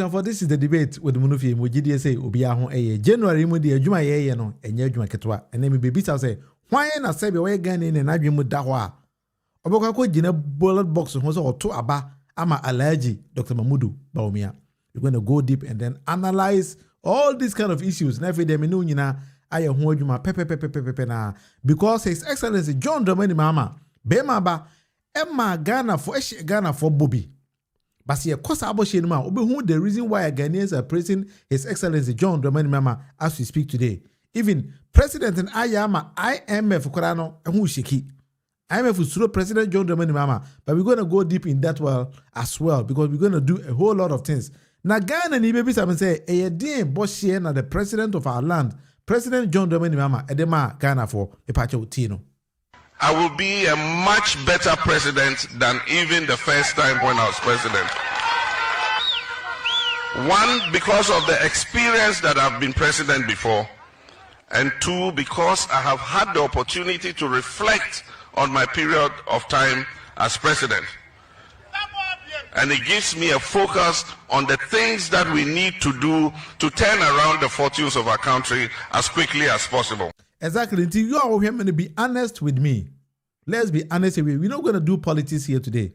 For this is the debate with Munufie. Mujidi say Obia ho eye January mu de adwuma ye no enye adwuma ketwa ene me baby say why na say be we gan ne na adwuma da ho a obekwa ko gina ballot box ho so oto aba ama Alhaji Dr. Mahmudu Bawumia. We're going to go deep and then analyze all these kind of issues na fe dem no nyina aye ho adwuma pepe na because His Excellency John Mahama bema ba Emma Ghana for Bobby. But see, of course, the reason why Ghanaians are praising His Excellency John Mahama as we speak today. Even President and IMF Korano and who shiki. IMF will throw President John Mahama, but we're going to go deep in that as well because we're going to do a whole lot of things. Now, Ghana and baby say, a day boss na the president of our land, President John Mahama, Edema Ghana for a patch of Tino. I will be a much better president than even the first time when I was president. One, because of the experience that I've been president before. And two, because I have had the opportunity to reflect on my period of time as president. And it gives me a focus on the things that we need to do to turn around the fortunes of our country as quickly as possible. Exactly. Until you are going to be honest with me. Let's be honest with you. We're not going to do politics here today.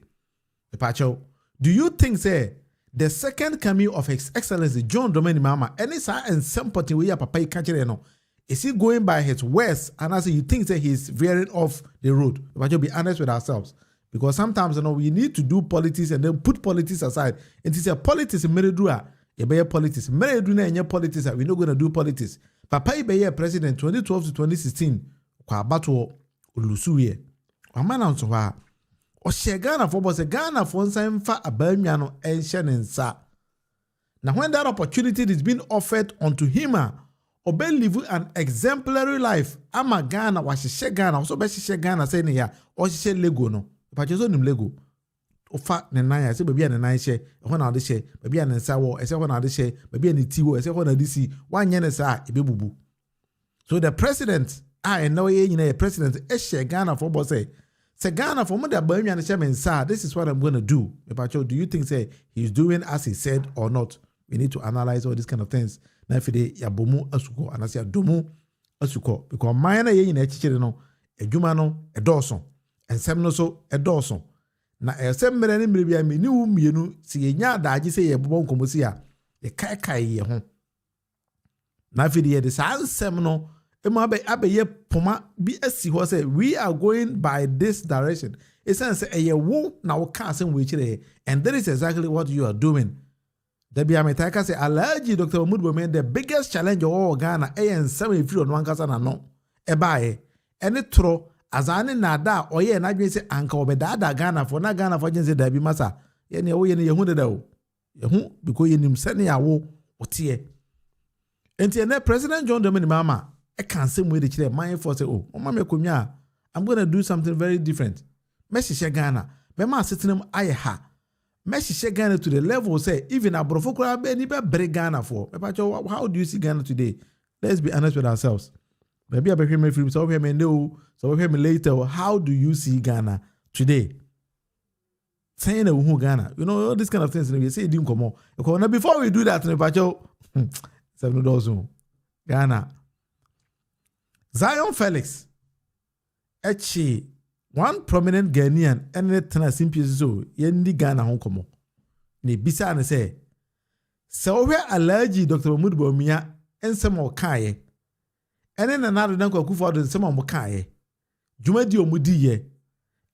Pacho, do you think, say, the second coming of His Excellency John Mahama, any side and sympathy we are papa no, is he going by his words? And as you think that he's veering off the road? Pacho, be honest with ourselves. Because sometimes we need to do politics and then put politics aside. And it's a politics in Meredua. You be politics. Mereduna and politics. We're not going to do politics. Papa be president 2012 to 2016. Kwa bato ulusuye. Amana nso ha. O Ghana for boss Ghana for nsa abamia no enhye nsa. Now when that opportunity is being offered unto him, obe live an exemplary life. Ama Ghana wa hye Ghana, so be hye Ghana say ne ya, o hye Lego no. Pa chezo nim Lego. Ofa ne nan ya se bia ne nan hye, ho na de hye, bia ne nsa wo, ese ho na de hye, bia ne ti wo, ese ho na de si, wanye ne sa ebebubu. So the president, and now ye president, hye Ghana for boss say Ghana for me this is what I'm going to do. Do you think say he's doing as he said or not? We need to analyze all these kind of things. Na ifide ya bomu asuko anasi ya domu asuko because mine ye nyina chichire no adwuma no edoso ensem no so edoso na esem mere ne mere bia me ni wu mienu si ye nya adaaje say ye bobo nkomosi a ye kai ye ho na ifide ye de sa nsem no ye poma bi asi ho say we are going by this direction. It says a wo na wo ka asem we chire and that is exactly what you are doing. The Biametaka say Alhaji Dr. Mahmudu Bawumia the biggest challenge of all Ghana and 7 free on one kasa na no ebae any tro azane na da oye na dwen say anka obeda Ghana for jinse da bi masa ye ne wo ye ne ye hu de da o ye hu because ye nim sene ya wo otie enti na President John Mahama I can't say we the my for say oh mama komia I'm going to do something very different. Messi Ghana me ma sitting aye ha Messi Ghana to the level say even abrofo kura be ni be break Ghana for. How do you see Ghana today? Let's be honest with ourselves. Maybe I be hear me film so hear me know so hear me later. How do you see Ghana today? Saying who Ghana, you know all these kind of things. We say dim komo. Now before we do that, Ghana. Zion Felix, actually, one prominent Ghanaian, and it na simple so yendi Ghana hon komo. Ne bisa na say, so we Alhaji Dr. Mahmudu Bawumia and some more kaye. And then another danko kufa do some more kaye. Jumadi omudi ye.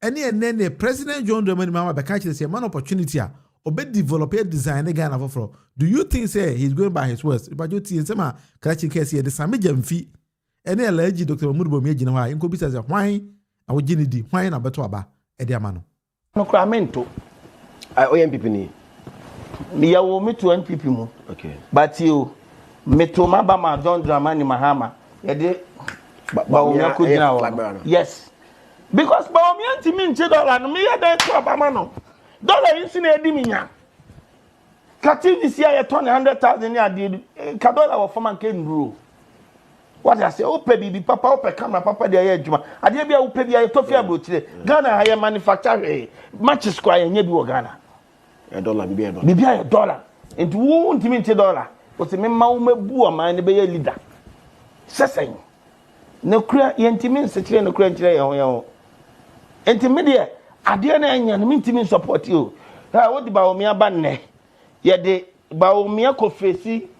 And then the President John Mahama bekachi say man opportunity a obe develop a design Ghana for. Do you think say he's going by his words? But you see some kachi case here the same jamfi. Any Alhaji Dr. Mahmudu Bawumia jina wa inko bisa say why awo jini di why na beto aba e de amano. No kramento. I OMPP ni. Me ya wo me to NPP mu. Okay. But you me to maba ma John Mahama. Ye de Bawumia ko jina wa. Yes. Because Bawumia ntimi nche dollar no me ya dey to abama no. Dollar yin si na edi minya. Kati this year you turn 100,000 ya di ka dollar wo forman ke nduro. What I say, Ope bibi papa, Ope camera, papa de aye juma. Ade bia Ope bia to fia brochire. Ghana haye manufacture matches kwa ye bi wo Ghana. a dollar, be a dollar. Be a dollar. Into won't mean $1. What's a mamma boo a man, be a leader. Sessing. No clear intimate, such a crunch. Intermediate, I dare and mean support you. What about me a banner? Yet the Bawumia coffee.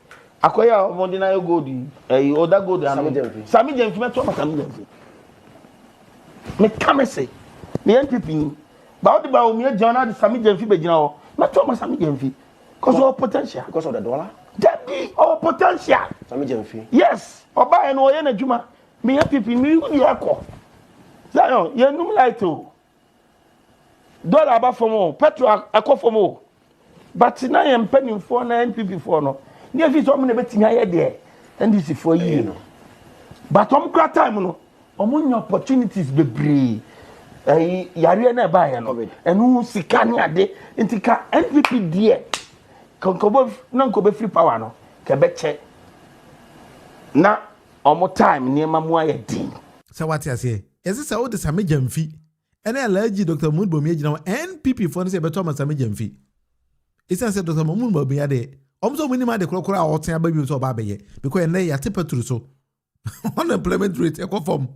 Acquire Mondina gold, other gold, Sammy James, me come say, me NPP, but the Bawumia John Sammy James, now, not Thomas Sammy James, because of potential, Because of the dollar? that be our potential. Sammy James. Yes, or buy an oil and Juma, me NPP, me Yako. Zion, you're no light to dollar about for more, petrol, I call for more. But now I am penning for NPP for no. Near this woman betting I there, and this is for you. But on crack time, no, among opportunities be brave. Yariana buy and who see Kanya de into NPP dear. Concobo, non cobe free power no, Quebec. Now, almost time near Mamoya D. So what I say? Is this all the Sammy Jamfi? And I allergy Dr. Munufie now NPP for the Thomas Sammy Jamfi. It's said Dr. Munufie there. Also, when you the crocodile or ten baby so baby, because they are tipper through so unemployment rate, eco form,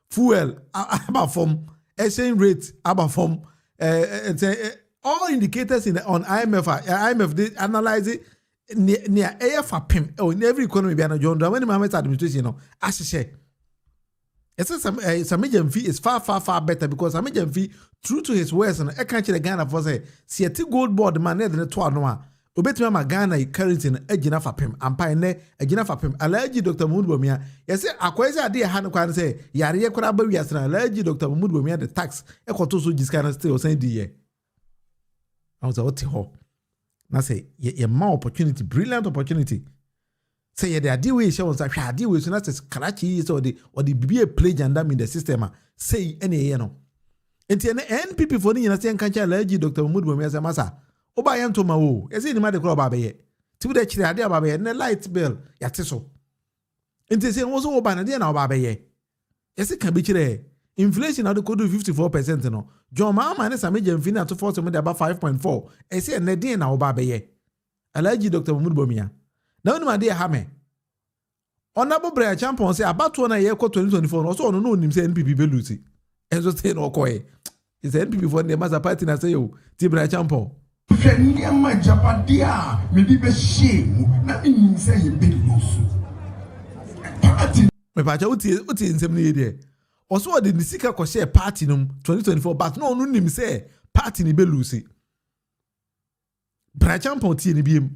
fuel, about form, exchange rate, about form, all indicators on IMF, they analyze it near air for PIM, or in every economy, John Mahama Mahama's administration, as I say. Some medium fee is far better because some medium fee, true to his words, and I can't Ghana for say, see a gold board man than a tour. Obetuma magana currency na agina fapem ampa ne agina fapem alaji Dr. Munufie yese akwese ade ha no kwan say yare ye kora ba wiase na alaji Dr. Munufie the tax ekoto so jiska still send the year I was out ho na say ye ma opportunity brilliant opportunity say ye the ade we she won say ade we so na say karachi so the or the be a play janda in the system say ene ye no enti ene NPP for ni na say nka cha alaji Dr. Munufie say masa Oba yanto ma wo ese ni ma de kro ba beye ti bu de kire ade ba beye ne light bill yate so enti se wo so oba na de na oba beye ese kan bi kire inflation na de kodu 54% no John Mahama ne Sammy James na Ato Forson de about 5.4 ese ne de na oba beye Alhaji Dr. Munufie na onu ma de ha me onabo bra champion say abato na ye ko 2024 no so ono no nim say NPP be lose enzo say no ko e is NPP for the master party na say yo ti bra champion Kenya majapadia medibe shame na inse yebelusu. Me pa cha uti nsem ne ye oso de nisika ko share party num 2024 but no no nim say party ni belusi. Bra champion tie ni biem.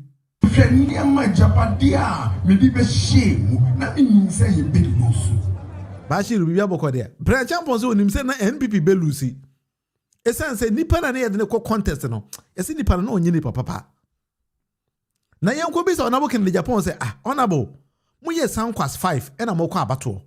Kenya majapadia medibe shame na inse yebelusu. Bashiru bibia boko de. Bra champion so nim say na NPP belusi. Esan say nipa na ye de ko contest no ese nipa na onye nipa papa na yen ko bi so onabo ken de Japan say onabo mu ye sankwas 5 e na mo ko abato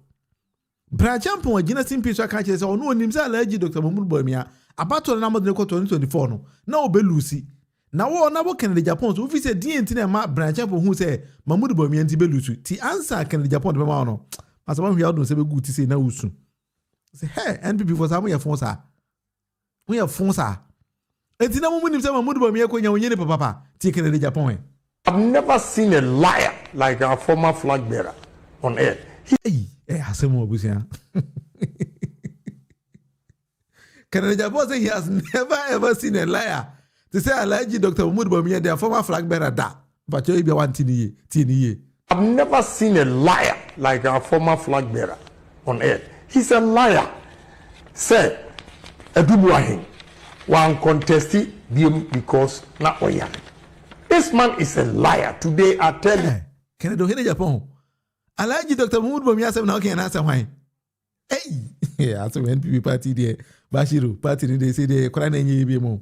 bra champion agina simpi so aka che say ono onim say Alhaji Dr. Munufie abato na mo de ko 2024 no na obelusi na wo onabo ken de Japan so fi say DNT na ma bra champion hu say Munufie nti belusu ti answer ken de Japan de ma no asa ma hwi adon say be good ti say na usu say hey NPP for some ye fon sa we have fonsa. Etina mu nim say Munufie ko nya onye ne papa ti kene de Japan. I've never seen a liar like our former flag bearer on air. Hasemo obusia. Kene de Japan say he has never ever seen a liar. To say Alhaji Dr. Munufie their former flag bearer da. But you be one tini. I've never seen a liar like our former flag bearer on air. He's a liar. Say Edubuahin, one contested because na oya. This man is a liar. Today I tell you. Can I do here Japan? Alhaji Dr. Munufie asem na okay na asem why? Hey, asem NPP party there. Bashiru party they say they kora na enye biem.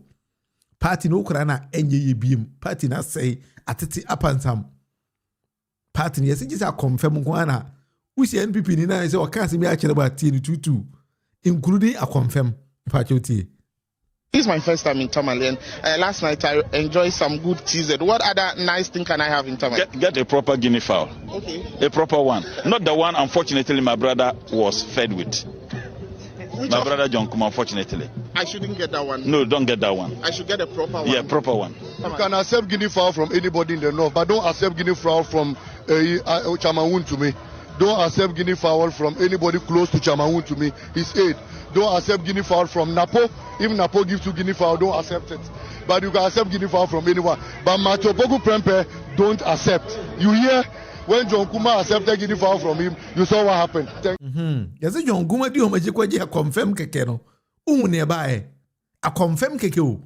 Party no kora na enye biem. Party na say atete apansam. Party yes just a confirm ko ana. We see NPP ni na say o kan asem ya kire ba tie ni tutu including a confirm. This is my first time in Tamale, and last night I enjoyed some good TZ. What other nice thing can I have in Tamale? Get a proper guinea fowl. Okay. A proper one. Not the one, unfortunately, my brother was fed with. My brother John Kuma, unfortunately. I shouldn't get that one. No, don't get that one. I should get a proper one. Yeah, proper one. You can accept guinea fowl from anybody in the north, but don't accept guinea fowl from Chairman to me. Don't accept guinea fowl from anybody close to Chairman to me. His aide. Don't accept guinea fowl from Napo. If Napo gives you guinea fowl, don't accept it. But you can accept guinea fowl from anyone. But Matopoku Prempe, don't accept. You hear? When John Kuma accepted guinea fowl from him, you saw what happened. Yes, John Kuma di omejikwaji a confirm keke no. Nearby. A confirm keke o.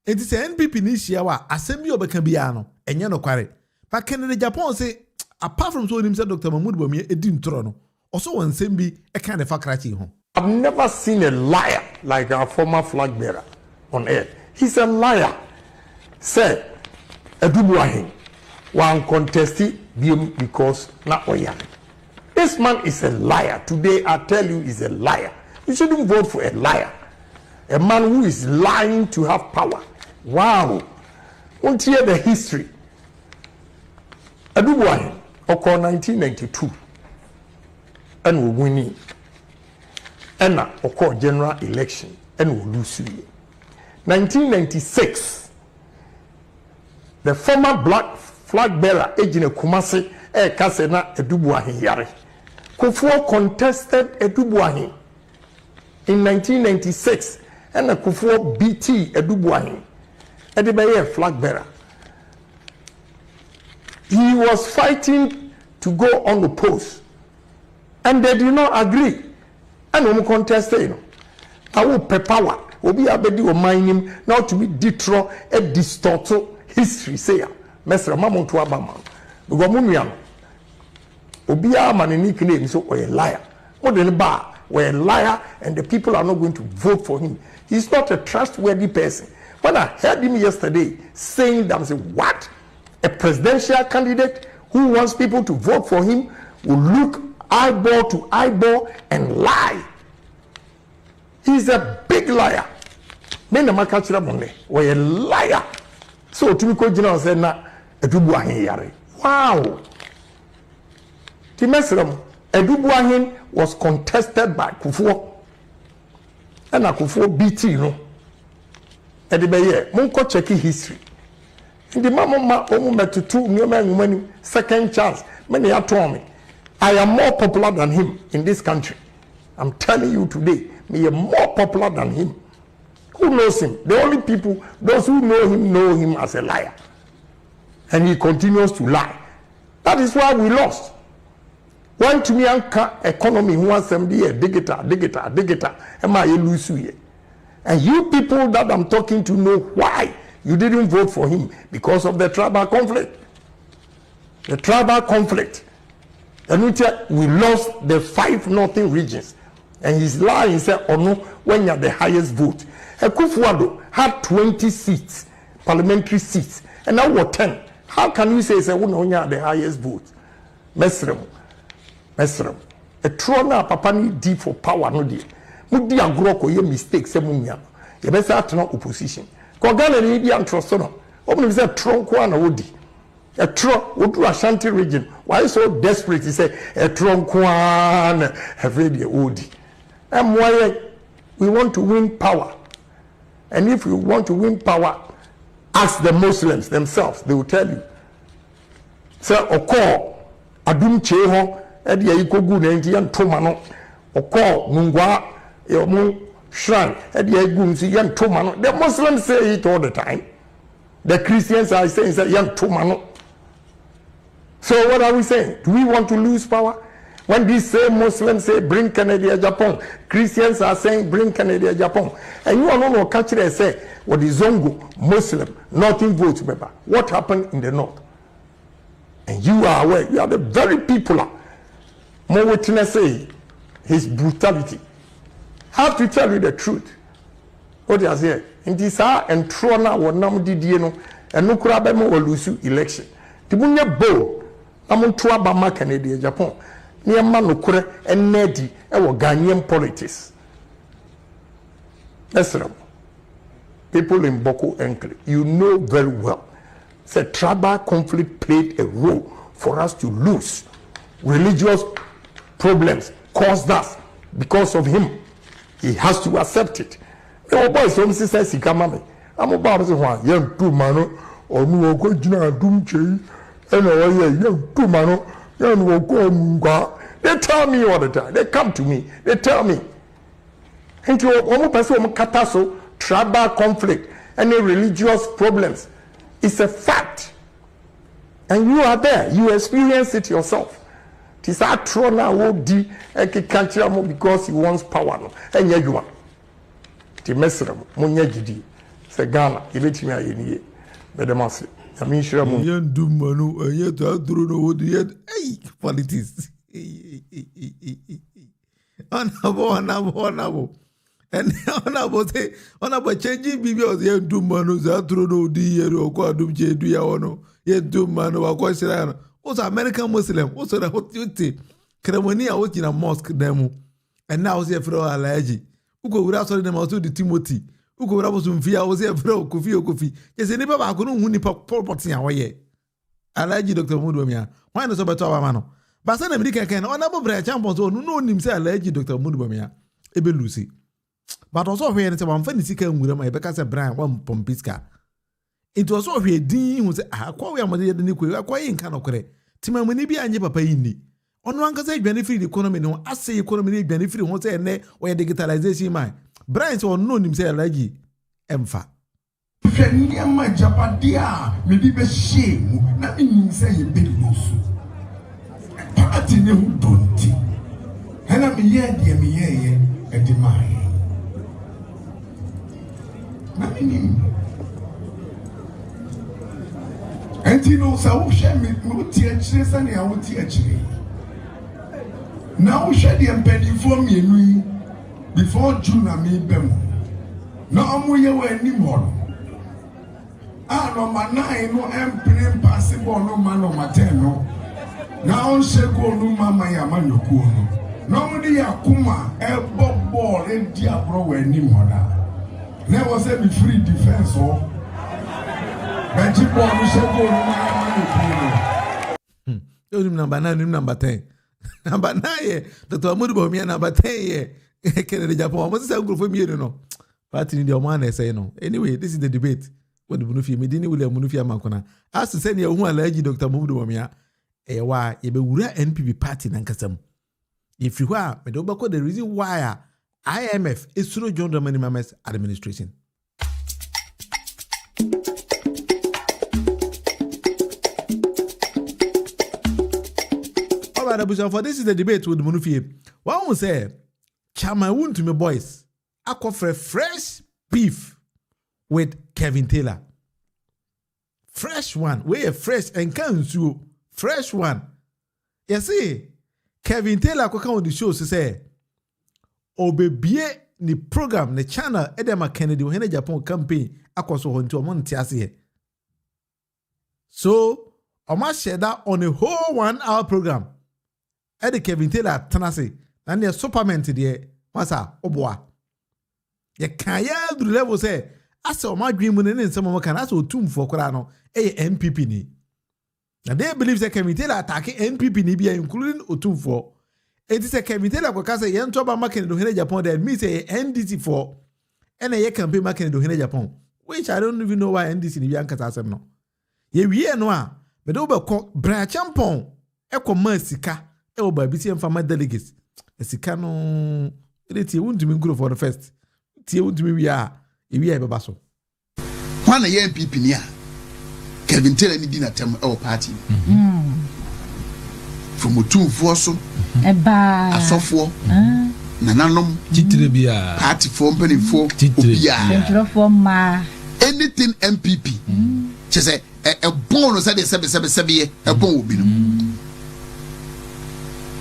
It is NPP ni shiawa assembly obeka biya no. Enye no kware. But Canada Japan say apart from so himself Dr. Mahmoud Bawumia edin tro no. Also one sembi e kind of fakrachi ho. I've never seen a liar like our former flag bearer on air. He's a liar. Say, Edubuahin, one contested because not Oyan. This man is a liar. Today, I tell you, he's a liar. You shouldn't vote for a liar. A man who is lying to have power. Wow. Won't hear the history. Edubuahin, occurred 1992. And we winning. And occur general election and we lose 1996 the former black flag bearer Ejine Kumasi Kasena Edubuahin Yare Kufuor contested Edubuahin in 1996 and Kufuor BT Edubuahin Edibeye flag bearer. He was fighting to go on the post and they did not agree. And we contested, you know. I will power. Obi abedi o mining now to be detro a distort history. Say, Mesra Mamon to Abama. Because Munufie, Obi a man nickname so we're a liar. More than a bar, we're a liar, and the people are not going to vote for him. He's not a trustworthy person. When I heard him yesterday saying that, I said, what? A presidential candidate who wants people to vote for him will look eyeball to eyeball and lie. He's a big liar. Men ma catch that money. We're a liar. So to me, General said, "Na Edubuahin yare." Wow. Timesram Edubuahin was contested by Kufuor. And Kufuor BT, you know. Edibeye, Munko checking history. In the mama met to two new men second chance. Many are told me. I am more popular than him in this country. I'm telling you today, me am more popular than him. Who knows him? The only people, those who know him as a liar. And he continues to lie. That is why we lost. One to me economy who wants them be a digital. Am I lose you? And you people that I'm talking to know why you didn't vote for him because of the tribal conflict. The tribal conflict. And we lost the 5 northern regions. And he's lying, said, oh no, when you're the highest vote. Kufuor had 20 seats, parliamentary seats, and now what 10? How can you say, when you're the highest vote? Mesrem. A trona papa ni di for power no di. Mudi agro ko ye mistakes se munya. Ye be say atena opposition. Ko Ghana ni di antroso no. Obunu say tronko ana wodi. A tro wodu Ashanti region. Why so desperate? He say a tronko ana have the odi. And why we want to win power. And if you want to win power, ask the Muslims themselves. They will tell you. Say oko adum cheho edi ayikogu na nti yantoma no oko mungwa yomu shrine edi ayigu nsi yantoma no. The Muslims say it all the time. The Christians are saying yantoma no. So what are we saying? Do we want to lose power? When these same Muslims say bring Canada, Japan, Christians are saying bring Canada, Japan. And you are not catch it and say, what is Zongo, Muslim, nothing votes, remember. What happened in the north? And you are aware, you are the very people. More witness say his brutality. I have to tell you the truth. What is here? In this hour and Trona or Namdi and no Kurabemo will lose election. Tibunya Bo, Amon Tuabama, Canada, Japan. Near Manukure and Nedi, our Ghanaian politics. That's right. People in Boko Enclave, you know very well. The tribal conflict played a role for us to lose. Religious problems caused us because of him. He has to accept it. Your boy some sister sika mama. I'm about to one young two mano or no go jina dum che and young two mano young will go. They tell me all the time. They come to me. They tell me. And you almost person kataso tribal conflict, any religious problems. It's a fact. And you are there. You experience it yourself. It is a trona will di because he wants power. And you want. The messenger, Munya Gidi, Sagana, he let me a year. Bedamasi. I mean, sure, Yan do manu, and yet I don't know what yet. Hey, politics. Honorable. And honorable say, honorable changing because yan do manu, Zatruno, dear, or Quadum J. Do ya ono, yet do manu, or question. Also, American Muslim, also the hot duty. Ceremony, I was in a mosque demo, and now see a fro allergy. Uko without them also the Timothy. Uko without Munufie, I was here for Kofi. Yes, any papa couldn't win property away. Allergy Dr. Munufie. Why not so better, Mano? But some American can honorable Bray Champions or no name say allergy Dr. Munufie. Ebe Lucy. But also when it's one funny sick and with my because a brand one pompisca. It was also a dean who said, I quite am the Niqua, quite in Canocre. Timamini be and papa inni. On one case, benefit economy, no, I say economy benefit won't say ne or digitalization mine. Brian or no himself like Emfa. Fenia my japadia, maybe be shame, nothing say a big loose. Party no don't. Hella me ye, dear me ye, and demand. Nothing. And you know, so share me, no tears, and I will teach me. Now share the impeding for me before June and me bemo. Now I'm way anymore. Ah, no man, no empty possible, no man, no mateno. Now she go no mama yaman no kuno. Normally Akuma, a bob ball, and diablo anymore. Never say me free defense, oh. But you go no mama. Number 9, number 10. Number 9, Dr. Bawumia number 10. Kennedy Japan. Almost a group for me, you know. Party in the Oman, say no. Anyway, this is the debate. What the Munufie, Medini will Munufie Makona. As to send you one allergy, Dr. Bawumia. Why you be NPP party Nankasam. If you are, but don't the reason why IMF is through John Mahama's administration. For this is the debate with Munufie. One will say, Chamawoon to me boys, I offer fresh beef with Kevin Taylor. Fresh one, we fresh and can you fresh one. You see, Kevin Taylor ko come on the show to say, obebie ni program ni channel Edema Kennedy when the Japan campaign akoso honto montiase. So, I must share that on a whole 1 hour program. Ede Kevin Taylor tanase na ne supplement de masa oboa ye kan ya du level say asa o madwin mu ne nsem mo kan asa otumfo kora no NPP ni na they believe say Kevin Taylor attack NPP ni bia including otumfo it is a Kevin Taylor ko ka say ye nto ba market do hene Japan that means say NDC for and ye campaign market do hene Japan which I don't even know why NDC ni bia nkata asem no ye wie no a me do be ko bra champon e ko masika e ba bi tie mfa delegates esika no tie won't me grow for the first tie won't me we are e we e beba so one a NPP ni a Kevin Taylor ni dinner term our party from Ato Forson eba asofo nananom titire bia party for company for obia for ma anything MPP che say a bonus say sebe a bon obi no.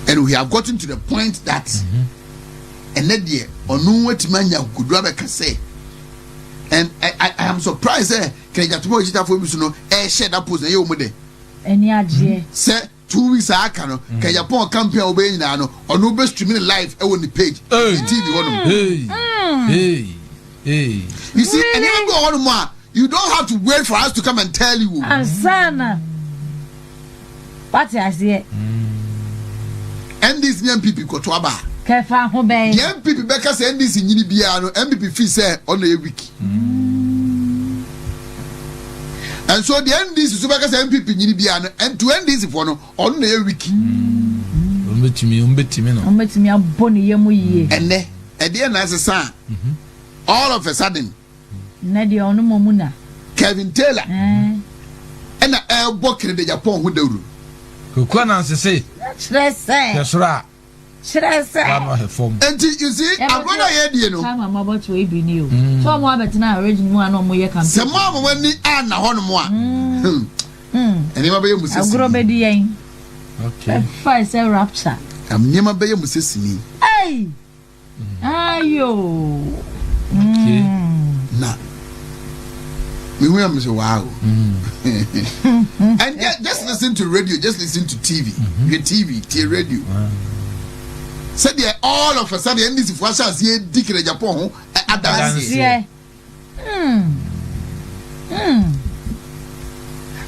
And we have gotten to the point that and that year or no what manya could rather say. And I am surprised can you tomorrow for me to know share that post you mode. Any idea? Say 2 weeks I can Japan campaign obey now or no best streaming live on the page. TV one. Hey. You see, and then go on more. You don't have to wait for us to come and tell you. Asana. What I say? And these young people go to Aba Kefa ho ben. The MPP beka say NDC nyini bia no MPP fee say on a week. And so the NDC so beka say MPP nyini bia no and to NDC for no on a week. Umbetimi no. Umbetimi aboni yemu yie. Ene e dey na sesa. All of a sudden. Na dey onu momuna. Kevin Taylor. And a book in the Japan who do. Kukwana say. Chirese. And you see, I'm going to hear you know. I'm about to be new. So I'm about to now original one on my campaign. Some mama when the Anna Honmoa. And you may be I'll grow baby. Okay. Fire say rapture. I'm never be able to see me. Hey! Ayo. Okay. Nah. We will say wow. And just listen to radio, just listen to TV. Your TV, radio. Said there all of a sudden this is what I see Dick in Japan dance. Yeah.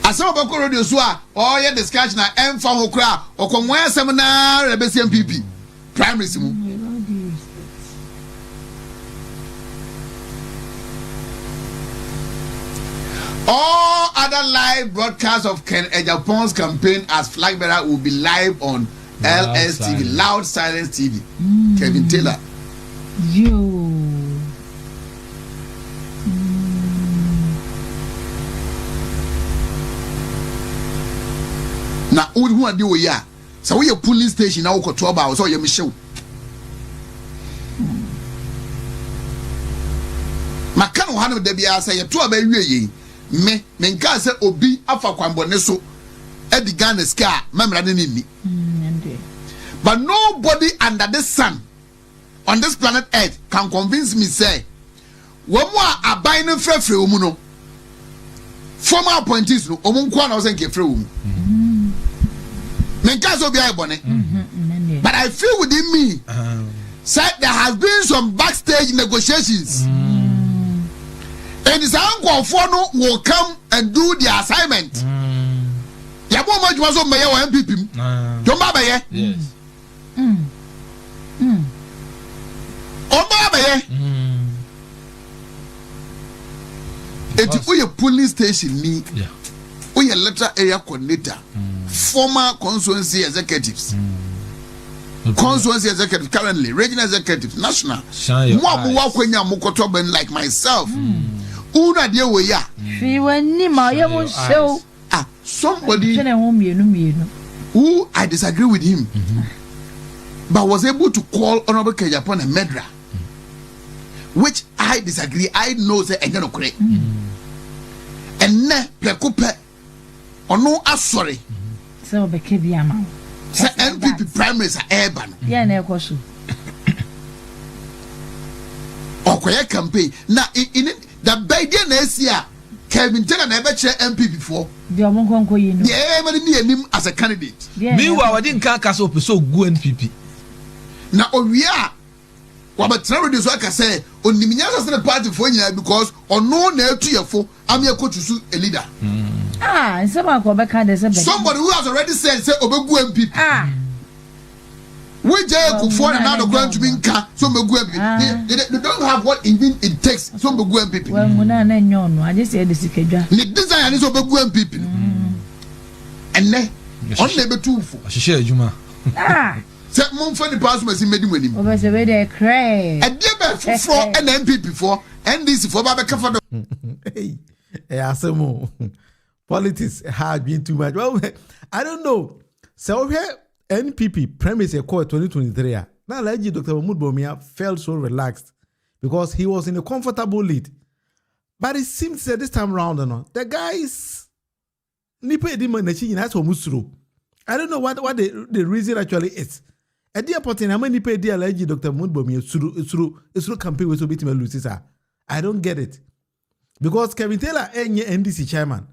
I saw about radio so oh yeah discussion na emfa ho kra okonwa asem na rebesi MPP primary simu. All other live broadcasts of Ken Ejapon's campaign as flag bearer will be live on LSTV, Loud Silence TV. Kevin Taylor. Now, who are doing ya? So we a police station now for 12 hours. So you show. Makano hanu debi asa ya 2 hours ye. Me nka say obi afa kwambone so edi Ghana ska memra ne ni. But nobody under the sun on this planet Earth can convince me say wo mo aban no frefre wo mu no former appointees no omo nko na wo say nke frefre wo mu. Me nka so bi ai bone. But I feel within me say there has been some backstage negotiations. And this uncle for no will come and do the assignment. Yabo much was on my MPP. Don't baba ye. Yes. Oh baba ye. It's a police station me. Yeah. We a letter area coordinator. Former constituency executives. Constituency executive currently, regional executive, national. Like myself. Una dear way ya. Somebody who I disagree with him, but was able to call Honorable Kejapon a murderer, which I disagree. I know the engine of correct. And ne precupe or no, I'm sorry. So be kebiama. Say MPP primaries are urban. Yeah, ne kwashu. Okoye campaign. Now in the Biden next year, Kevin Taylor never chair MP before. The Omonkonko you know. Yeah, man, him as a candidate. Meanwhile, I didn't can't cast up so good NPP. Now we are. What about travel this work? I say on the Minyas the party for you because on no near to your phone, I'm your coach to a leader. And someone go back and somebody who has already said say Obegu MPP. We just for another going to be some MPP. They don't have what even it takes. Some MPP. Well, no, I just said the Sikaja. The design is Obegu MPP. And then on never two for. I share Juma. Say mon for the past must made him with him. Over the way they cry. And never for an MPP for and this for Baba Kafa. Hey, Asemo. Politics had been too much. Well, I don't know. So here, NPP premise a call 2023. Now, like Dr. Bawumia felt so relaxed because he was in a comfortable lead. But it seems that this time around, the guys, I don't know what the reason actually is. At the point in how many pay dear like Dr. Bawumia through campaign with Obitima Lucisa. I don't get it. Because Kevin Taylor NDC chairman.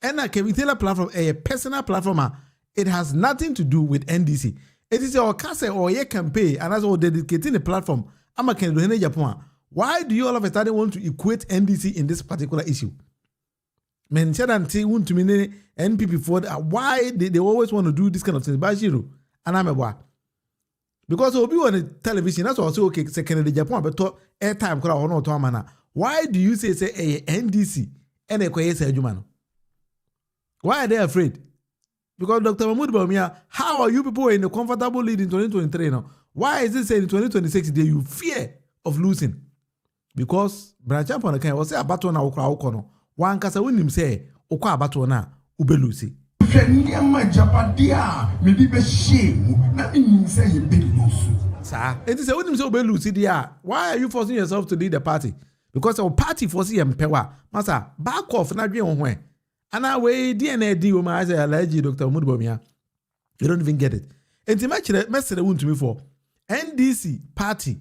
And a Kevin Taylor platform, a personal platform, it has nothing to do with NDC. It is your case or your campaign, and as well dedicating the platform. Why do you all of a sudden want to equate NDC in this particular issue? Mention and say want to mean NPP for why they always want to do this kind of thing. Bashiru, and I'm a boy. Because obi on the television, that's also okay. Second the Japan, but airtime kora ono to amana. Why do you say NDC and a kweye say adwuma no? Why are they afraid? Because Dr. Mahmoud Bawumia, how are you people in a comfortable lead in 2023 now? Why is it saying in 2026 that you fear of losing? Because branch up on the kind was say abato na okra okono. One kasa winim say okwa abato na ube lusi. Sir, it is a winim say ube lusi dia. Why are you forcing yourself to lead the party? Because our party forces empower. Master, back off na dwen ho. And now we DNA deal my as a allergy Dr. Mahmoud Bawumia. You don't even get it. And to match message to me for NDC party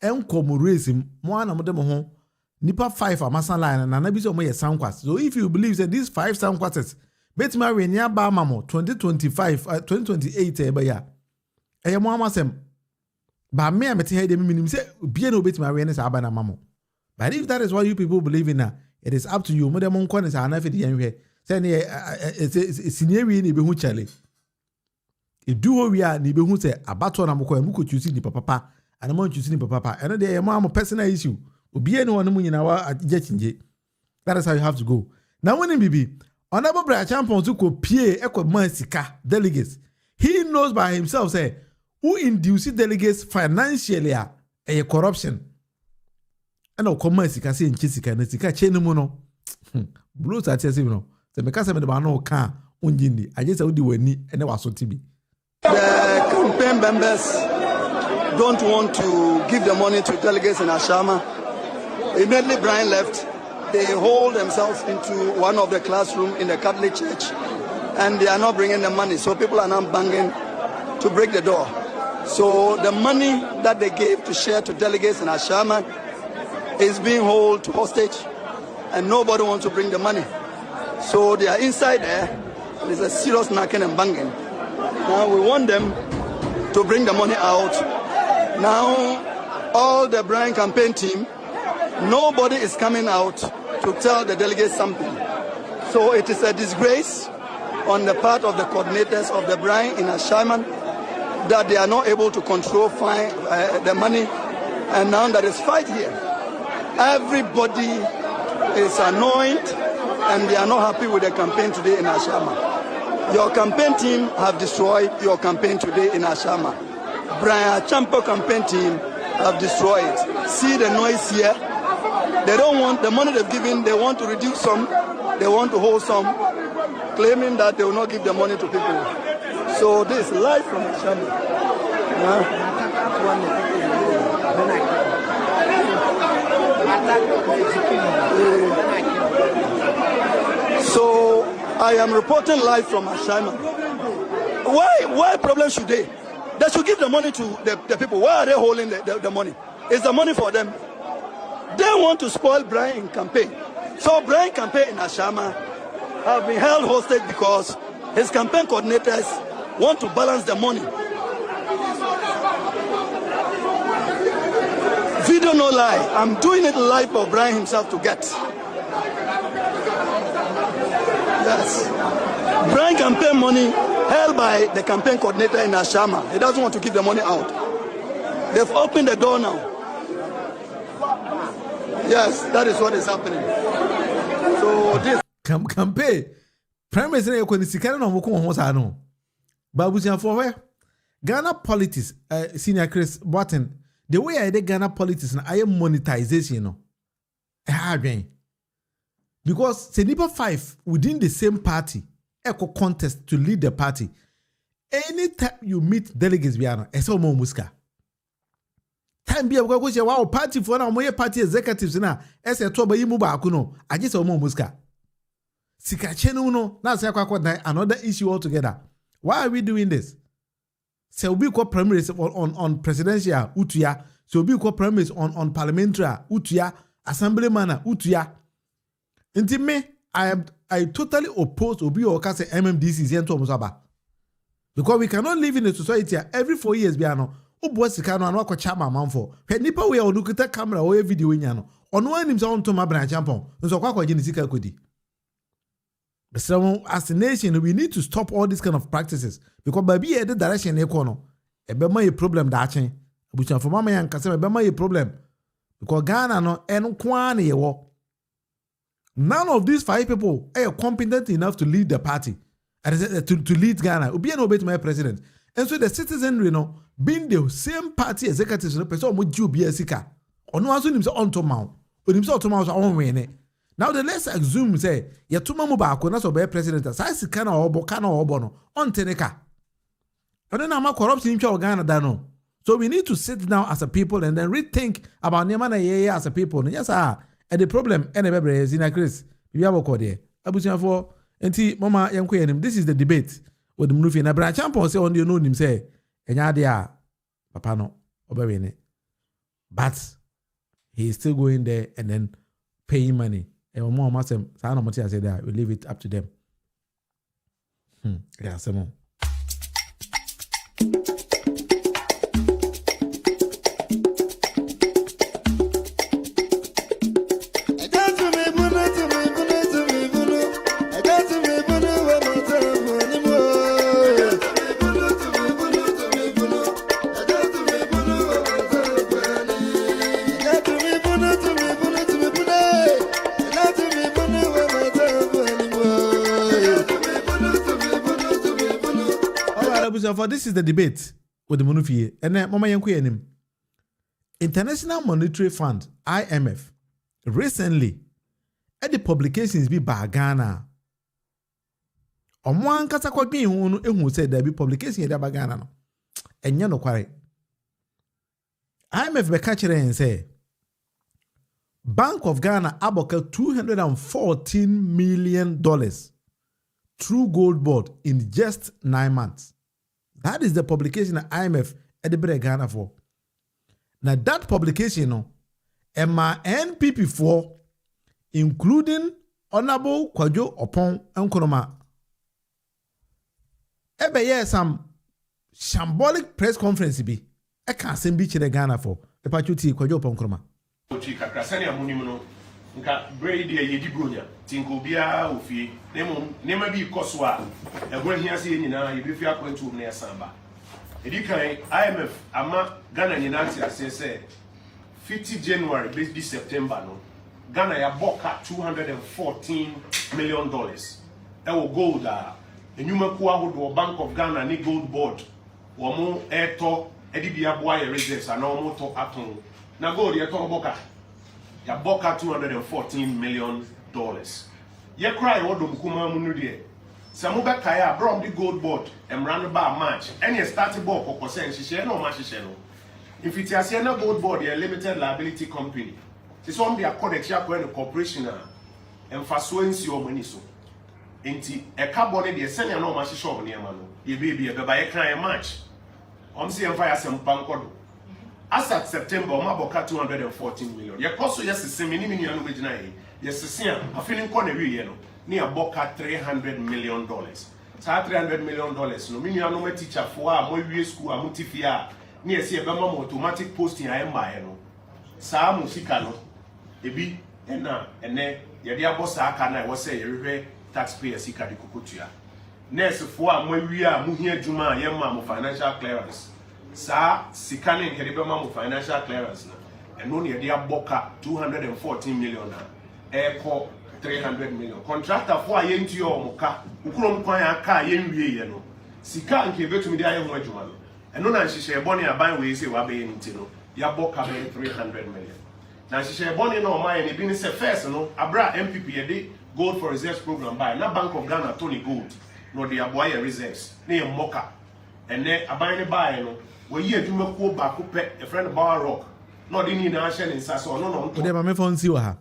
encomoraism mo na mo dem ho nipa 5 amasa line na na bi so mo ye soundquest. So if you believe that these 5 soundquests bet ma we nya ba mamo 2025 2028 e ba ya e mo amasem ba me amete he dem minim say bia na obet ma we ne sa ba na mamo. But if that is what you people believe in now, it is up to you. Mo dem nko ne sa na fe de yan hwe say ne senior we ne be hu chale. E do ho wi a ne be hu say abato na mo ko choose ni papa and mo choose ni papa and dey mo personal issue. Obi ene wonu mu nyina wa agechinje. That is how you have to go. Now when bibi honorable Brian Champion to ko pie ekoma sika delegates. He knows by himself say who induce delegates financially a corruption. And o koma sika say nchi sika na sika che nemu no. Blues at say no. Se me ka se me de ba no ka onjindi. Aje say odi wani ene waso tibi. The campaign members don't want to give the money to delegates in Ashama. Immediately Brian left, they hold themselves into one of the classrooms in the Catholic Church and they are not bringing the money. So people are now banging to break the door. So the money that they gave to share to delegates in Ashama is being held hostage and nobody wants to bring the money. So they are inside there. There's a serious knocking and banging. Now we want them to bring the money out. Now all the Brian campaign team, nobody is coming out to tell the delegates something. So it is a disgrace on the part of the coordinators of the Brian in Ashaiman that they are not able to control the money. And now there is fight here. Everybody is annoyed and they are not happy with the campaign today in Ashama. Your campaign team have destroyed your campaign today in Ashama. Brian Champo campaign team have destroyed. See the noise here. They don't want the money they've given. They want to reduce some. They want to hold some, claiming that they will not give the money to people. So this is live from Ashama. So I am reporting live from Ashaiman. Why problem should they? They should give the money to the people. Why are they holding the money? Is the money for them? They want to spoil Brian campaign. So Brian campaign in Ashama have been held hostage because his campaign coordinators want to balance the money. Video no lie. I'm doing it live for Brian himself to get. Yes. Brian campaign money held by the campaign coordinator in Ashama. He doesn't want to give the money out. They've opened the door now. Yes, that is what is happening. So this campaign Prime Minister Ekonisika no mo ko ho sa no. Babusian for where Ghana politics senior Chris Botten the way I did Ghana politics na I monetization no. Because Senipa 5 within the same party, echo contest to lead the party. Anytime you meet delegates, biano, eso mo muska. Time be able to wow party for now, moye party executives na, ese to ba yimu ba akuno, aje so mo muska. Sika chenu no, na se akwa another issue altogether. Why are we doing this? So we call primaries on presidential utuya, so we call primaries on parliamentary utuya, assemblyman utuya. Inti me, I totally oppose Obi Okase MMDC zento musaba. Because we cannot live in a society every 4 years biano. Ubo sikano anwa kwa chama manfo. He nipa we onukita camera or video nyano. Onu animsa on to Brian Champion. Nso kwa jenisika kodi. So as a nation, we need to stop all these kind of practices because baby the direction ekono. ebema a problem dachen. Abucha for mama yan kase ebema a problem. Because Ghana no eno kwa na yewo. None of these 5 people are competent enough to lead the party. And to lead Ghana. Obi no bet my president. And so the citizenry no being the same party executives no person mo ju bi asika. Ono aso nim se onto ma. Onim se onto ma so on win. Now the let's assume say ya tuma mo ba ko na so be president sa sika na obo ka na obo no on teneka. Ono na ma corruption twa Ghana da no. So we need to sit down as a people and then rethink about nema na ye as a people. Yes and the problem bebre is in a Chris. We have a there. Abusian for enti mama yanko yanim. This is the debate with the Munufie na branch champion say on you know him say enya dia papa no obewene. But he is still going there and then paying money. And more masem sa na moti say that we leave it up to them. Yeah, some for this is the debate with the Munufie and then mama yanko yanim. International Monetary Fund IMF recently at the publications be by Ghana. Omwan kasa kwagin hu ehu said there be publication there by Ghana no. Enya no kware. IMF be catch and say Bank of Ghana aboka $214 million through gold board in just 9 months. That is the publication that IMF at the Ghana for. Now that publication, no, Emma NPP4, including Honorable Kwadwo Opon Nkrumah, ebe some shambolic press conference be. I can't send beach in Ghana for. The pachuti Kwadwo Opon Nkrumah. Nka Brady ye digonya tinko bia ofie nema bi koswa egwe hia se nyina ye bi fi akwantu na yasamba edikan IMF ama Ghana nyina ti asese 50 January be September no Ghana ya boka $214 million e wo gold a enyuma ku ahodo Bank of Ghana ni gold board wo mo eto edi bia boa ye reserves ana wo mo to aton na gold ye to boka ya boka $214 million. Ye cry odom kuma munu de. Samu be kaya brom the gold board emran ba March. Any starting board for percent share no ma share no. If it is na gold board a limited liability company. This one be accord a corporation emphasise your money so. Enti e carbon de send no ma share no niam no. Ye baby e be ba ye cry March. See fire some pankodo. As at September, I'm about $214 million. Your cost yes is semi million original. Yes, I'm feeling corner you know. Near boka $300 million. So $300 million. No meaning I'm no teacher for a more school. I'm multifia. Near see a bama automatic posting. I am by no. Sa musika no. Ebi ena ene yadi boss akana was say every taxpayer sika di kukutua. Nurse for a more we are muhia juma yema mo financial clearance. Sa sikane nkeribe ma mo financial clearance na eno ne dia boka $214 million na eko $300 million contractor for ayenti o moka ukuro kwan aka yenwie ye no sika nke betumi dia ye ho adwuma no eno na nhihye bone aban we say wa be ye nti no ya boka be $300 million na nhihye bone na o ma ye ne bi ne se first no abra MPP ye de gold for reserves program by na Bank of Ghana Tony Gold no de aboa ye reserves na ye moka ene aban ne bae no we ye adwuma ko ba ko pe a friend Bar Rock no de ni na ahye ne nsa so no o de ma me fon si wa ha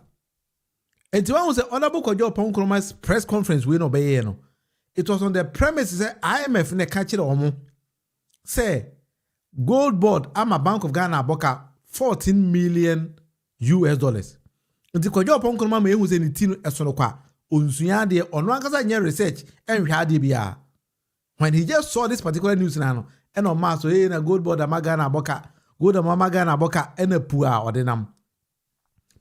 enti one was Honorable Kwadwo Opon Nkrumah's press conference we no be here no it was on the premises say IMF ne ka kire omo say gold board ama Bank of Ghana aboka $14 million enti Kwadwo Opon Nkrumah ma ehu say ni ti no esono kwa onsuya de ono ankasa nya research enhwe ade bia when he just saw this particular news na and on mass na gold board amagana boka gold amagana boka and a pua ordinam.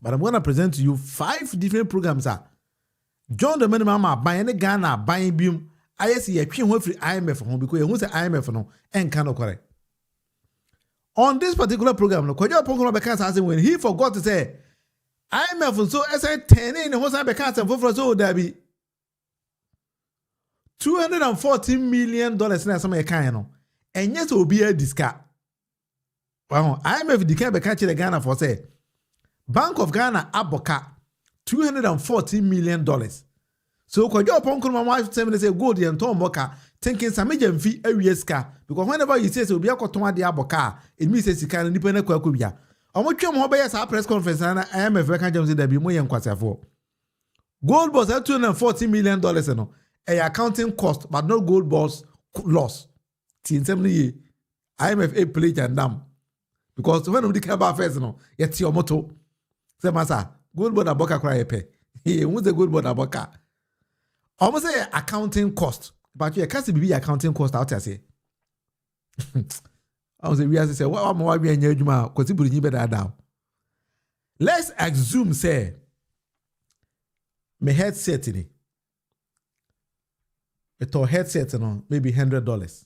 But I'm going to present to you 5 different programs. John the Mahama buying the Ghana buying beam. I see a queen free IMF home because you say IMF no and cannot correct. On this particular program, no, Kojo Pongolo Bekas asking when he forgot to say, IMF so SI10 in the Hosan Bekas and for so there be $214 million in some kind, and yes, will be a discount. Well, IMF declare Bekas the Ghana for say, Bank of Ghana Aboka $214 million. So Kojo Pongolo Mama say gold and Tomboka. Thinking some major fee every year because whenever you say so be a cotton the aboka, it means it's kind of independent kwakubia. I want you more by a press conference and I am a vacant James there be more young for. Gold was at $240 million a accounting cost, but no gold balls loss. Tin 70 years, IMF a plate and dam. Because when we come first, no, it's your motto. Say, Massa, gold board aboka cry a pay. He wants the gold board aboka. Almost say accounting cost. But you can't be accounting cost out there. Say, I was a real say, what am I being your juma? Because you put better down. Let's assume, say, my headset in it. A headset, no, maybe $100.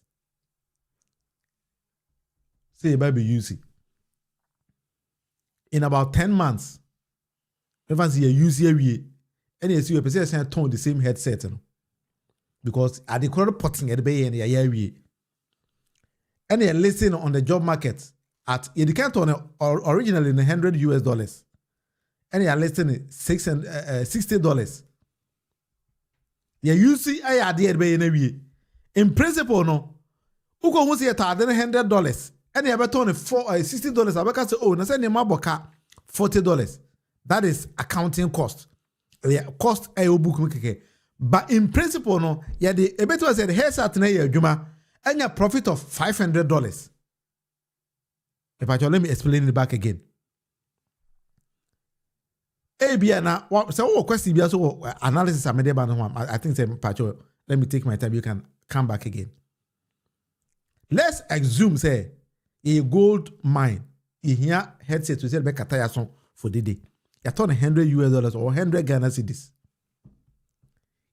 Say, maybe use it. In about 10 months, if I see a use here, and you see a person tone the same headset, no. Because at the current potting at the bay and the area, and they listing on the job market at it can't on originally in $100, and they are listing it $60. You see, I had the bay in a way. In principle, no, who go see a $100, and they have a ton of $60. I can say, oh, na send boka $40. That is accounting cost. The cost a book. But in principle, no, yeah, the better said haircut na year juma and a profit of $500. If I let me explain it back again. Biana, so question be so analysis I made about I think say Pacho, let me take my time. You can come back again. Let's assume say a gold mine. Here headset to sell back kataya son for the day. You turn $100 or 100 Ghana cedis.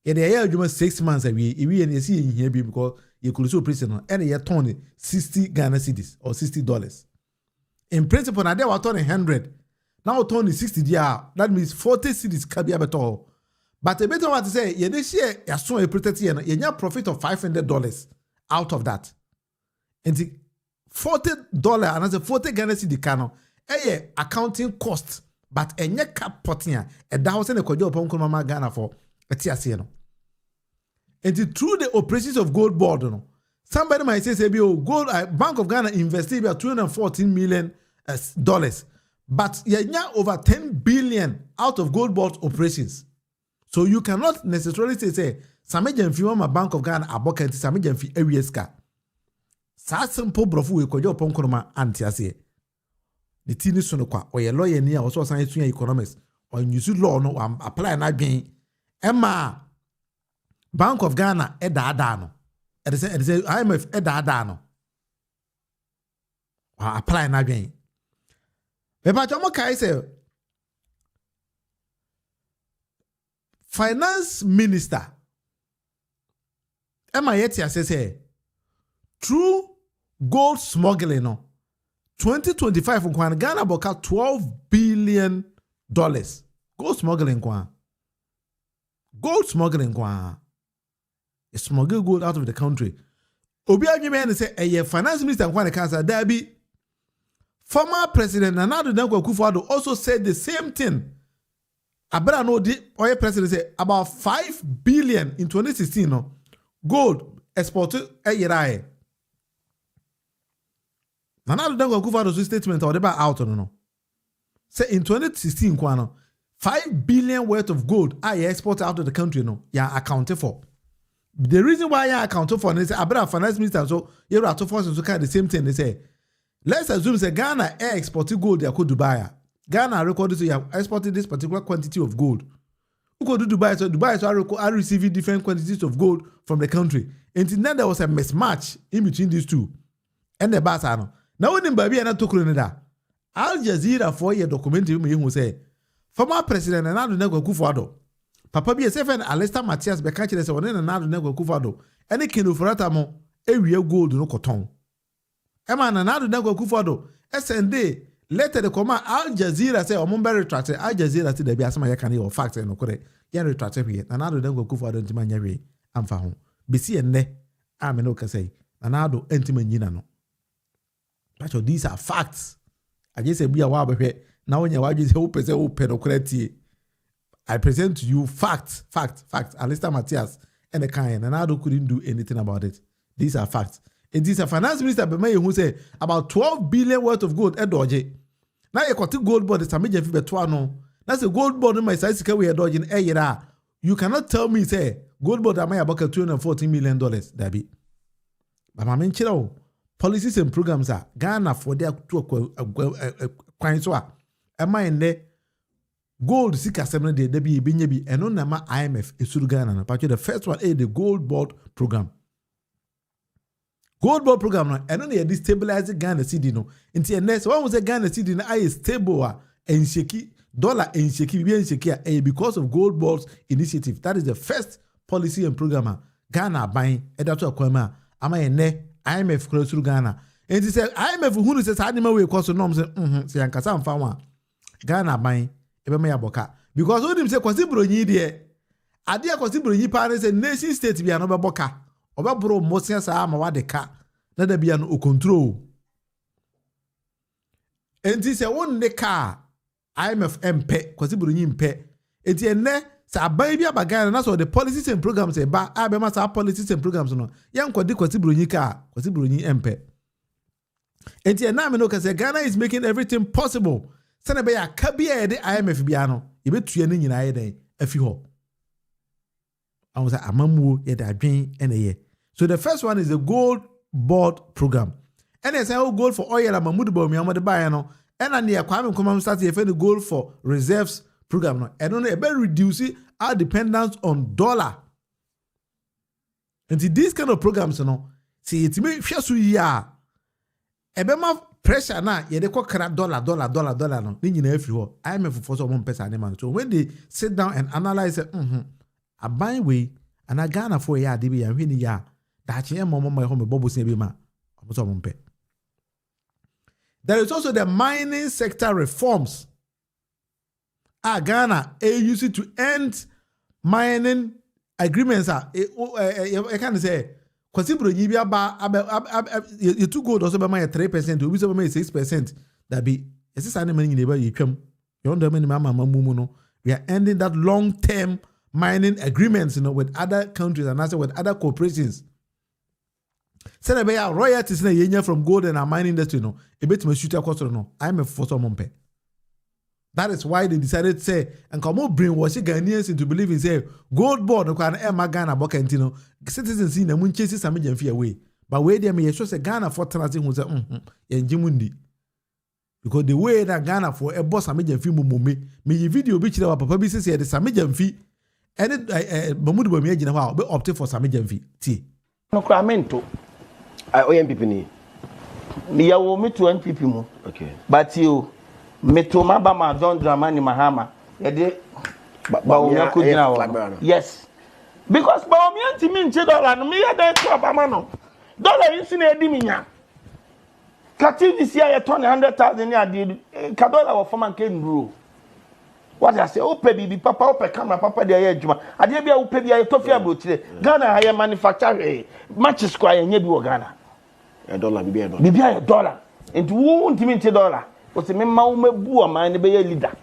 In the year, you 6 months away, if you see in here because you could so prisoner, and you turn 60 Ghana cedis or $60. In principle, now they were turning 100. Now turning 60 DR, that means 40 cedis can be better. But a better one to say, you this year, you saw a protected you have profit of $500 out of that. And the $40 and as a 40 Ghana cedi cano, accounting cost, but a neck cap potting, a thousand a kojo upon Mama Ghana for. And through the operations of gold board, no, somebody might say, gold Bank of Ghana invested about $214 million, but you have over 10 billion out of gold board operations. So you cannot necessarily say, Samajan fi my Bank of Ghana aboka nti Samajan fi awieska. Sa simple brofu we kojo ponkoroma antiase. The tini so no kwa oye lawyer ni a also san etua economics or use law no apply na dwen. Emma Bank of Ghana eda no. E say IMF eda no. Apply na dwen. Pepa chomo kai say Finance Minister Emma Yetia say through gold smuggling no 2025 in Ghana boka $12 billion. Gold smuggling kwa. Gold smuggling kwa. Smuggle gold out of the country. Obi Anyimene say a finance minister kwa ne kansa there be former president Nana Jane and Hon also said the same thing. Abra no the oil president say about 5 billion in 2016 no gold exported a year. Nana Jane and Hon statement or about out no. Say in 2016 kwano 5 billion worth of gold I exported out of the country no ya accounted for. The reason why I accounted for is Abra finance minister so you Ato Forson so kind the same thing they say. Let's assume say Ghana exported gold ya ko Dubai. Ghana recorded so you have exported this particular quantity of gold. Who go to Dubai? So Dubai so are receiving different quantities of gold from the country. And then there was a mismatch in between these two. And the Basano. Now when baby and I took Renada. Al Jazeera for your documentary me who say former president Nana Jane and Hon Papa be a seven Alesta Matthias Bekachile say Nana Jane and Hon any kin of ratamo a real gold no cotton. Emma Nana Dango Kufodo, SND, later the command Al Jazeera say, or Mumbai retracted, Al Jazeera said, there be some yakani or facts and correct. Yan retracted here, Nana Dango Kufodo to Manyari, and Fahon. Bisi and ne, Amenoka say, Nanado Entiman Yinano. But these are facts. I just say, be a while here. Now, when your wife is open or correct, I present to you facts. Alistair Matthias and the kind, and Nanado couldn't do anything about it. These are facts. It is a finance minister who say about 12 billion worth of gold at Doge. Now you got gold board is a major fee no. That's a gold board in my size we are dodging a year. You cannot tell me say gold board am I about $214 million, Dabi. But I mean policies and programs are Ghana for their coins am I in there gold seeker 7 day debi binyebi and on nama IMF is Ghana. But the first one is the gold board program. Gold board program no and only destabilize Ghana cedi no nti next one was a Ghana cedi na I stable and shaky dollar and shaky be shaky because of gold board initiative. That is the first policy and program Ghana buying edato akwama ama ene IMF close to Ghana and he said IMF who says anima we cost no say say ankasa mfa wa Ghana buying ebe me aboka because when him say kwasi bronyi de ade kwasi bronyi pa na say nation state bia no be boka obabro mosia sa ama wadeka na da bia no o control enti se won de ka IMF MP kwasi bronyi mpe enti enne sa aban bia bagana na so the policies and programs e ba abema sa policies and programs no yankodi kwasi bronyi ka kwasi bronyi MP enti ena me no ka say Ghana is making everything possible sene be ya ka bia de IMF bia no e betua ne nyina ye den afi ho. I was like, Amamu, Yedadrin, and a year. So the first one is the gold board program. And they say, oh, gold for oil, and Mahmoud Bawumia, the Bayano, and on the Aquarium Command starts the gold for reserves program. And only a better reducing our dependence on dollar. And these kind of programs, you know, see, it's me, Fiasu ya. Ebema pressure na, ye de kwa kara dollar, no. Then you know, if you are, I'm a for some person. So when they sit down and analyze it, a buying way and a Ghana for ya DB and winning ya that you mama my home bobo sebima. There is also the mining sector reforms. Ghana used to end mining agreements. I can't say consider you too good also by my 3%, we say 6%. That be yes, is any money in you come. You don't many mama mumu. We are ending that long-term mining agreements, you know, with other countries and also with other corporations. Say that royalties na from gold and our mining industry, you know, a bit me shoot across no. I'm a for some pay. That is why they decided to say and come on brainwash Ghanaians into believing say gold board no can Ghana bokentino citizens in the mun chase some jemfi away. But where they may show say Ghana for transit who say enjimundi. Because the way that Ghana for a boss jemfi mumome me video bitch that papa bi say the jemfi and Mahmoud Bawumia gina wa be opt for some jemfi ti. No kramento OMPP ni. Me ya wo me to NPP mu. Okay. But you me to mabama John Mahama ye de Bawumia ko gina wa. Yes. Because Bawumia ntimi nche dollar no me ya dey to abama no. Dollar yin si na edi minya. Kati this year you turn 100,000 ya di ka dollar wo forman ke nduro. What I say, oh, baby, papa, oh, camera, papa, the air, Juma. I did be a baby, I told you about today. Ghana, I am manufacturer, match square, and you do Ghana. $1, be $1. And to won't give me $1. What's the Mama Bua, man, be a leader.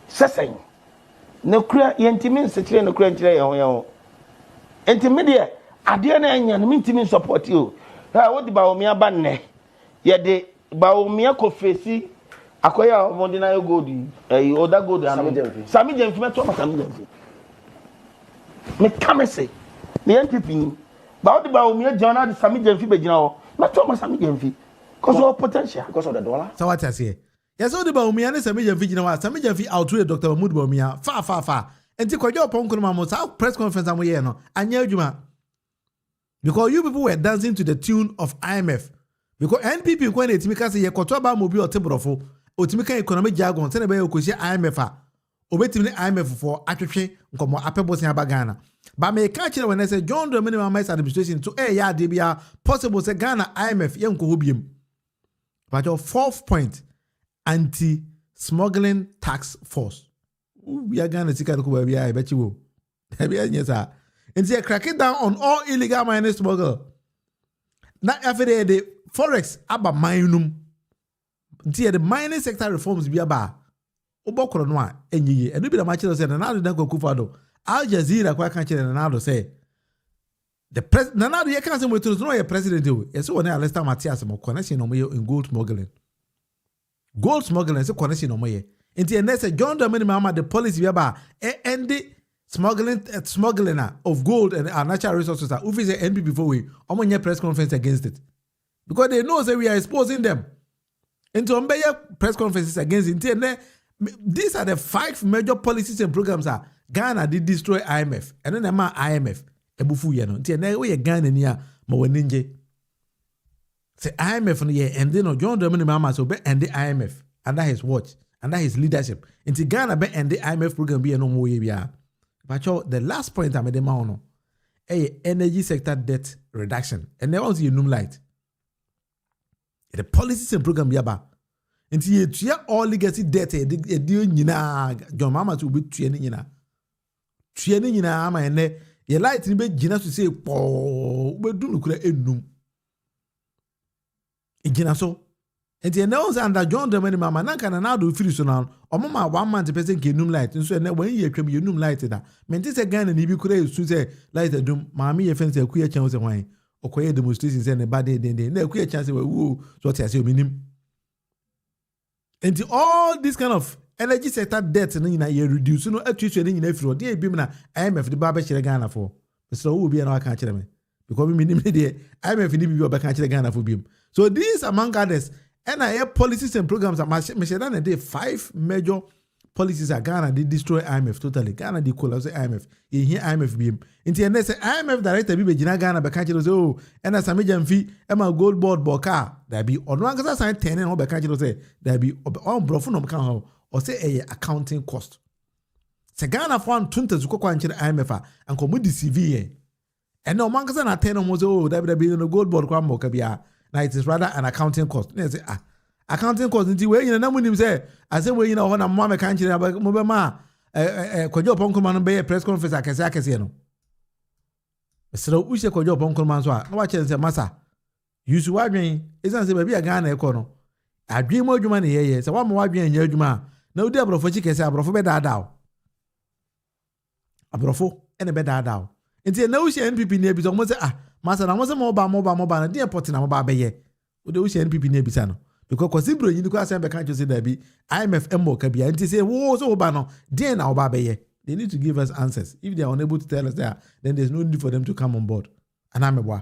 Sessing. No clear, intimate, no clear, intermediate. I dare and mean support you. What about me a banner? Yet the Bawumia confessi. Akoya Mondina gold, other gold, Sami Jemfi, Sami Jemfi. Me come say, the NPP, but the Bawumia John, the Sami Jemfi, Bejano, not Thomas Sami Jemfi, because of potential, because of the dollar. So what I say? Yes, all the Bawumia and Sami Jemfi, Sami Jemfi outweigh Dr. Mahmoud Bawumia, far. And take your Ponko press conference, and Juma. Because you people were dancing to the tune of IMF. Because NPP, when it's because you Kotoba Mobile or Timbrofo. Otimika economic jargon sene be okosi IMF a obetimi IMF for atwetwe nkomo apebosia bagana ba me ka kire when say John Mahama administration to ya de bia possible say Ghana IMF yenko hobiem But your fourth point, anti-smuggling tax force. We are going to see where we are. I bet you will. Yes, sir. And see, crack it down on all illegal mining smuggle. Now, after the forex, aba minum. See, the mining sector reforms be about. Obokoro no a enyiye eno bi na ma kire say Nana Dan Akufo-Addo Al Jazeera kwa kan kire Nana say the president Nana ye kan say mo turu no ye president o ye say wona Alistair Matias mo connection no mo ye in gold smuggling say connection no mo ye enti ene say John Mahama the policy be ba end smuggling of gold and our natural resources are if say NP before we omo nye press conference against it because they know say we are exposing them into ombeye press conferences against it enti these are the 5 major policies and programs that Ghana did destroy IMF. And then the IMF. Ebufu ye no. Nti na we Ghana ni a ma waninje. Say IMF no ye and then John Mahama so be end the IMF under his watch, under his leadership. Nti Ghana be end the IMF program be no more ye bia. But the last point I made ma no. Energy sector debt reduction. And there was you light. The policies and program be about. Nti ye tua all legacy debt e di nyina John Mahama to be tua ni nyina ama ene ye light ni be gina so say po be du nukura enum e gina so nti ene on under John Mahama na kana na do firi so na omama 1 month person ke enum light nso ene wan ye twam ye enum light da menti se Ghana ni bi kura esu say light adum maami ye fence akuya chan se hwan okoye demonstration say ne bad den na akuya chan se wo so tia se ominim. And all this kind of energy sector debt na you reduce no atwitwe ni nyina firo dey bim na IMF de ba ba kire Ghana for Mr. Wo bi na aka kire me because me nim dey IMF ni bi ba ka kire Ghana for bim. So these among others and policies and programs that me share na dey 5 major policies that Ghana they destroy IMF totally. Ghana they collapse IMF. You hear IMF bim. Inti ene say IMF director bi be gina Ghana be ka kire say oh ena sameja mfi e ma gold board boka da bi ono ankasa sign 10 no be ka kire say da bi on brofo no kan ho or say accounting cost. Se Ghana for tunta zuko kwa nkire IMF a anko mu deceive ye. And no ankasa na 10 no say oh da bi no gold board kwa mboka bia. Now it is rather an accounting cost. They say accounting cost nti we nyina na munim say ase we nyina ho na mo me kan kire mo be ma kwajo ponkoma no be press conference akese no sero uche kwajo ponkoma so a na wa chense masa yusu wadwen esan say ba bia Ghana e ko no adwen mo adwuma ne yeye say wa mo wadwen nya adwuma na udi abrofo chikese abrofo be daada abrofo ene be daada nti na uche NPP ne bi so mo say masa na mo say mo ba na dey port na mo ba be ye udi uche NPP ne bi sa no because consider you go assemble can't you say that be IMF embo ka bia nti say wo so ba no den na oba beye they need to give us answers. If they are unable to tell us that, then there's no need for them to come on board. And I'm a boy.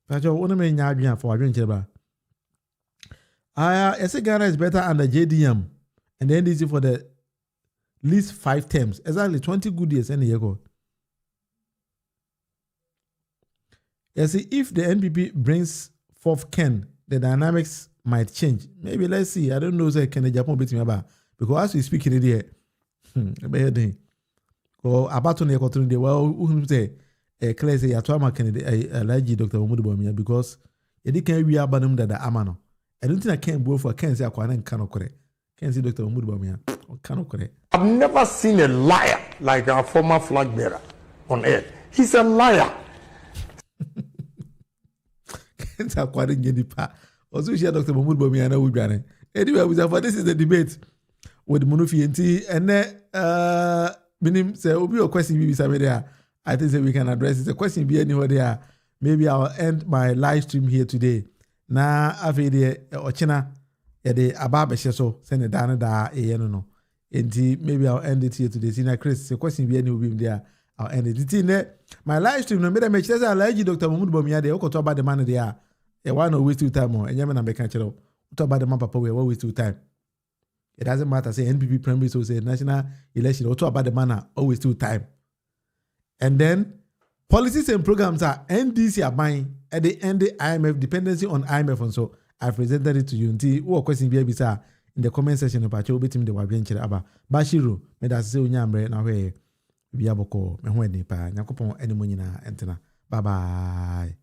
But you want to make nyadwin for adwin cheba. I say Ghana is better under JDM and then this is for the least 5 terms. Exactly 20 good years any year ago. You see, if the NPP brings forth Ken, the dynamics might change. Maybe let's see. I don't know say Ken Japan beat me about because as we speak in the or about to near continue the well who say clear say Atwama Kennedy allergy Dr. Munufie because it can be abanum that the amano. I don't think I can go for Ken say Akwana cannot correct. Ken say Dr. Munufie cannot correct. I've never seen a liar like our former flag bearer on earth. He's a liar. Ken say Akwana Nyenipa. Also share Dr. Munufie and Udwane. Anyway, this is the debate with Munufie and minim say obi your question be sabe there. I think that we can address it. The question be anywhere there. Maybe I'll end my live stream here today. Na afede ochina ya de aba be so send down da no. Enti maybe I'll end it here today. Sina Chris, the question be anywhere there. I'll end it. It's my live stream no me say allergy Dr. Munufie there. Okoto about the man there. E why no waste your time more. Enyame na be kan chero. Okoto about the man papa we waste your time. It doesn't matter, say NPP primary, so say national election, or talk about the manner, always do time. And then policies and programs are NDC are buying at the end the IMF, dependency on IMF, and so I presented it to you. Until what question be in the comment section of Pacho, beating the Wabian Aba Bashiru, made us say Unyambre, now way Biaboko, and when they pay Nakopon, any money na antenna. Bye bye.